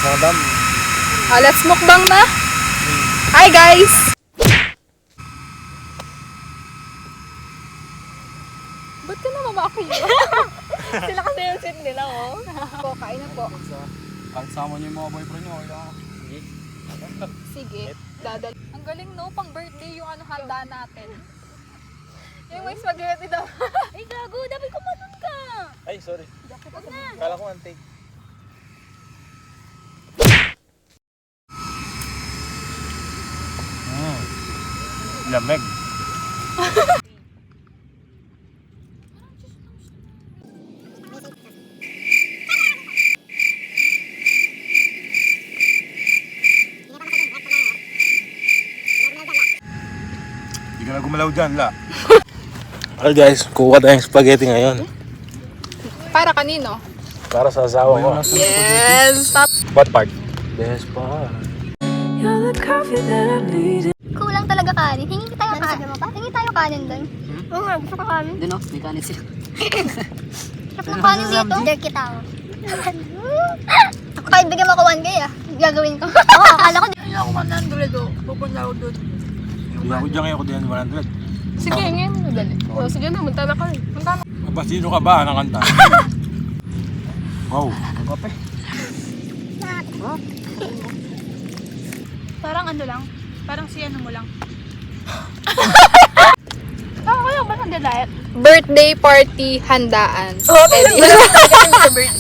Madam. Let's mukbang na. Hi guys! Ba't ka na mamakiyo? Sila kasi yung seat nila, oh. Po, kain na po. Kahit sama niyo yung mga boyfriend niyo, okay lang. Sige, dadal. Ang galing no, pang birthday yung handa natin. Yung may spaghetti daw. Ay, gago. Dapat kumanon ka. Ay, sorry. Huwag na. Kala ko one take. Lamig. Hindi ka na gumalaw dyan, la. Well guys, kukuha tayong spaghetti ngayon. Para kanino? Para sa asawa ko. Yes! Stop! What part? Best part. Kulang talaga kanin. Hingi tayo kanin. Hingi tayo kanin doon. Oo nga, gusto ko kanin. Doon o, may kanin sila. Sarap ng kanin dito. Dirty tao. Ako kahit bigyan mo ako 1K gagawin ko. Oo, akala ko. Hindi ako 100, oh. Pupunta ako doon. Hindi ako dyan ngayon, ako din 100. Sige, ngayon mo dali. Oh, sige na, munta na ka. Munta na. Mabasino ka ba ng kanta? Wow, ang kape. Parang ano lang. Parang si ano mo lang. Birthday party handaan. Oh, Eddie. birthday.